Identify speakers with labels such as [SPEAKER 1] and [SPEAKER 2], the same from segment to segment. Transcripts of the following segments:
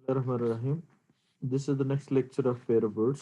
[SPEAKER 1] Bismillahirrahmanirrahim. This is the next lecture of pair of words.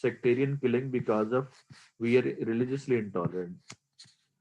[SPEAKER 1] sectarian killing because of we are religiously intolerant।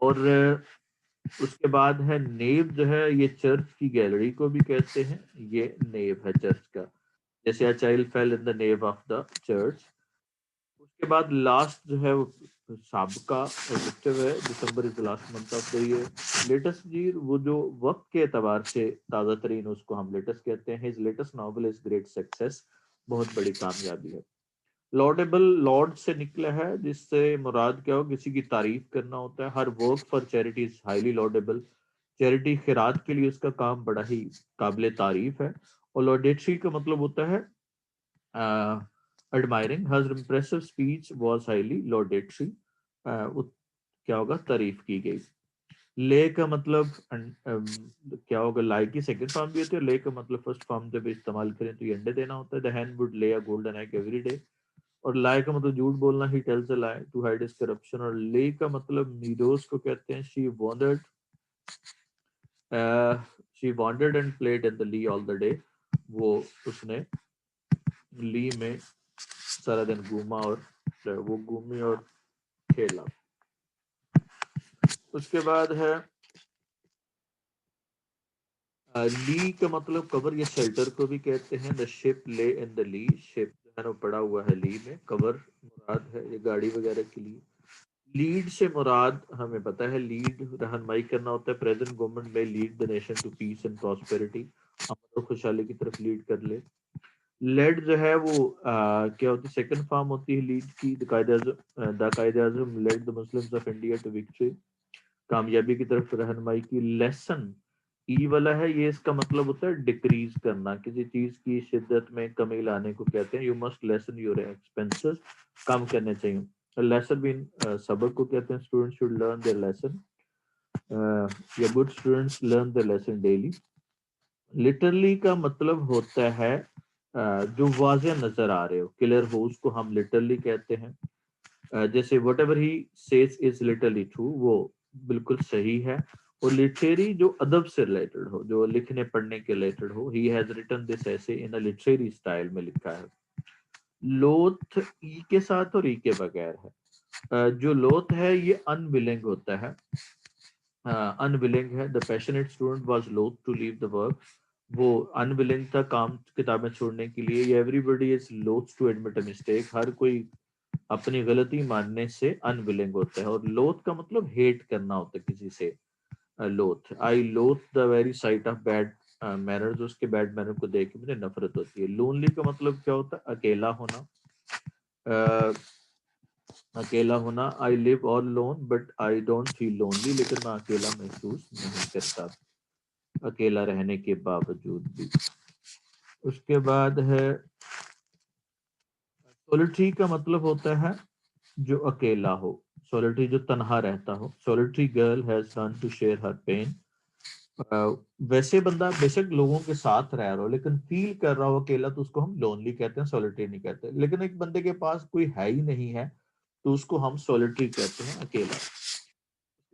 [SPEAKER 1] اور اس کے بعد ہے new جو ہے یہ چرچ کی گیلری کو بھی کہتے ہیں، یہ نیو ہے چرچ کا، جیسے child fell in the nave of the church. اس کے بعد لاسٹ جو ہے وہ سابقہ فیسٹیو ہے، December is last month of the year. Latest جی وہ جو وقت کے اعتبار سے تازہ ترین اس کو ہم لیٹسٹ کہتے ہیں۔ His latest novel is great success, بہت بڑی کامیابی ہے۔ لارڈیبل لارڈ سے نکلا ہے، جس سے مراد کیا ہو، کسی کی تعریف کرنا ہوتا ہے۔ ہر work for charity is highly laudable, charity خیرات کے لیے اس کا کام بڑا ہی قابل تعریف ہے۔ اور لارڈیٹری کا مطلب ہوتا ہے admiring, her impressive speech was highly laudatory، کیا ہوگا، تعریف کی گئی۔ لے کا مطلب کیا ہوگا، لائے کی سیکنڈ فارم بھی ہوتی ہے، اور لے کا مطلب فرسٹ فارم جب استعمال کریں تو یہ انڈے دینا ہوتا ہے۔ the hen would lay a golden egg every day، اور لائے کا مطلب جھوٹ بولنا، he tells a lie to hide his corruption۔ اور لے کا مطلب نیڈوز کو کہتے ہیں، she wandered and played in the lee all the day، وہ اس نے لی میں سارا دن گھوما اور وہ گھومی اور کھیلا۔ اس کے بعد ہے لی کا مطلب کور یا شیلٹر کو بھی کہتے ہیں۔ دا شپ لے ان دا لی، شپ جو ہے نا پڑا ہوا ہے لی میں، کور مراد ہے یہ گاڑی وغیرہ کے لیے۔ لیڈ سے مراد ہمیں پتا ہے، لیڈ رہنمائی کرنا ہوتا ہے۔ پریزنٹ گورنمنٹ میں lead the nation to peace and prosperity, امن اور خوشحالی کی طرف لیڈ کر لے۔ لیڈ جو ہے وہ کیا ہوتی ہے، سیکنڈ فارم ہوتی ہے لیڈ کی۔ The Quaid-e-Azam led the Muslims of India to victory, کامیابی کی طرف رہنمائی کی۔ لیسن ای والا ہے، یہ اس کا مطلب ہوتا ہے ڈیکریز کرنا، کسی چیز کی شدت میں کمی لانے کو کہتے ہیں۔ You must lessen your expenses, کم کرنے چاہیے۔ لیسن بھی سبق کو کہتے ہیں، student should learn their lesson, یا good students learn their lesson daily. Literally کا مطلب ہوتا ہے جو واضح نظر آ رہے ہو، کلیئر ہو، اس کو ہم لٹرلی کہتے ہیں۔ جیسے what ever he says is literally true, وہ بالکل صحیح ہے۔ اور لٹریری جو ادب سے ریلیٹڈ ہو، جو لکھنے پڑھنے کے related who, he has written this ایسے ان اے لٹریری اسٹائل میں لکھا ہے۔ لوتھ ای کے ساتھ اور ای کے بغیر ہے۔ جو لوتھ ہے یہ ان ولنگ ہوتا ہے، ان ولنگ ہے۔ The passionate student was loath to leave the work, وہ ان ولنگ تھا کام کتابیں چھوڑنے کے لیے۔ Everybody is loath to admit a mistake, ہر کوئی اپنی غلطی ماننے سے ان ولنگ ہوتا ہے۔ اور لوتھ کا مطلب ہیٹ کرنا ہوتا ہے کسی سے۔ Loathe, I loathe the very sight of bad manners, اس کے بیڈ مینر کو دیکھ کے مجھے نفرت ہوتی ہے۔ لونلی کا مطلب کیا ہوتا ہے، اکیلا ہونا، اکیلا ہونا۔ I live all lone but I don't feel lonely, لیکن میں اکیلا محسوس نہیں کرتا اکیلا رہنے کے باوجود بھی۔ اس کے بعد ہے سولیٹری کا مطلب ہوتا ہے جو اکیلا ہو، سولیٹری جو تنہا رہتا ہو۔ Solitary girl has learn to share her pain, ویسے بندہ بے شک لوگوں کے ساتھ رہ رہا ہو لیکن فیل کر رہا ہو اکیلا، تو اس کو ہم لونلی کہتے ہیں، سولیٹری نہیں کہتے۔ لیکن ایک بندے کے پاس کوئی ہے ہی نہیں ہے تو اس کو ہم سولیٹری کہتے ہیں، اکیلا۔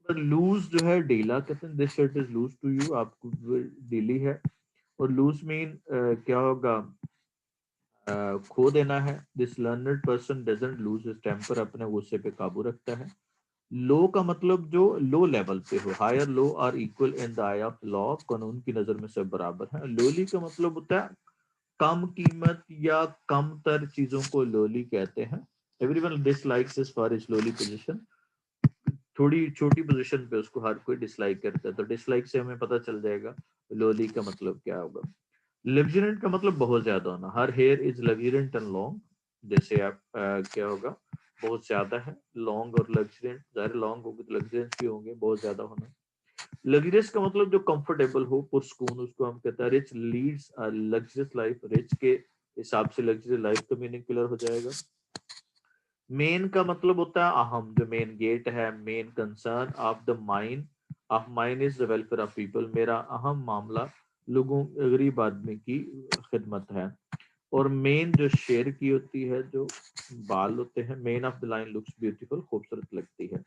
[SPEAKER 1] لوز جو ہے ڈھیلا کہتے ہیں، this shirt is loose to you, آپ کو ڈھیلی ہے۔ اور لوز مین کیا ہوگا، کھو دینا ہے۔ This learned person doesn't lose his temper, اپنے غصے پہ قابو رکھتا ہے۔ لو کا مطلب جو لو لیول پہ ہو، high or low are equal in the eye of law, قانون کی نظر میں سب برابر ہیں۔ لولی کا مطلب ہوتا ہے کم قیمت یا کم تر چیزوں کو لولی کہتے ہیں۔ ایوری ون ڈس لائکس اس فار ہز لولی پوزیشن، تھوڑی چھوٹی پوزیشن پہ اس کو ہر کوئی ڈس لائک کرتا ہے، تو ڈس لائک سے ہمیں پتہ چل جائے گا لولی کا مطلب کیا ہوگا۔ لگژرنٹ کا مطلب بہت زیادہ ہونا، ہر ہیئر از لگژرنٹ اینڈ لانگ، جیسے آپ کیا ہوگا، بہت زیادہ ہے۔ لانگ اور لگژرنٹ، ظاہر لانگ ہوگی تو لگژرنٹ بھی ہوں گے، بہت زیادہ ہونا۔ لگژریس کا مطلب جو کمفرٹیبل ہو، پرسکون، اس کو ہم کہتے ہیں rich leads luxurious life, rich کے حساب سے لگژری لائف کا میننگ کلیئر ہو جائے گا۔ مین کا مطلب ہوتا ہے اہم، جو مین گیٹ ہے، main concern of the mine, of mine is the welfare of people, میرا اہم معاملہ لوگوں، غریب آدمی کی خدمت ہے۔ اور مین جو شیر کی ہوتی ہے، جو بال ہوتے ہیں، mane of the lion looks beautiful, خوبصورت لگتی ہے۔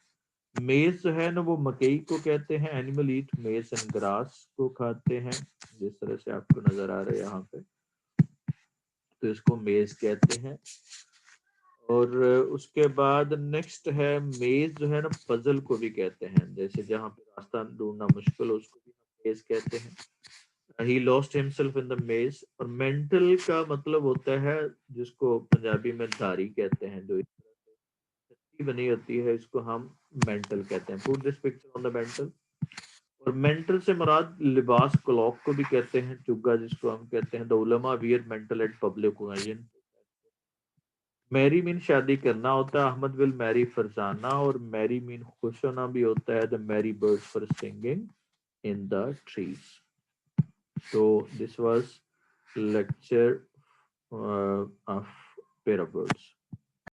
[SPEAKER 1] میز جو ہے نا وہ مکئی کو کہتے ہیں، اینیمل ایٹ میز اینڈ گراس کو کھاتے ہیں، جس طرح سے آپ کو نظر آ رہا ہے یہاں پہ، تو اس کو میز کہتے ہیں۔ اور اس کے بعد نیکسٹ ہے میز، جو ہے نا پزل کو بھی کہتے ہیں، جیسے جہاں پہ راستہ ڈھونڈنا مشکل ہو اس کو بھی میز کہتے ہیں. ہی لاسٹ ہمسیلف ان دا میز. اور مینٹل کا مطلب ہوتا ہے جس کو پنجابی میں دھاری کہتے ہیں، جو اس طرح سے چھتی بنی ہوتی ہے، اس کو ہم مینٹل کہتے ہیں. Put this picture on the mantel. اور مینٹل سے مراد لباس کلاک کو بھی کہتے ہیں، چگا جس کو ہم کہتے ہیں. دا علماء wear mantle at public occasion. میری مین شادی کرنا ہوتا ہے، احمد ول میری فرزانہ. اور میری مین خوش ہونا بھی ہوتا ہے، دا میری bird for singing in the trees. So this was lecture of pair of words.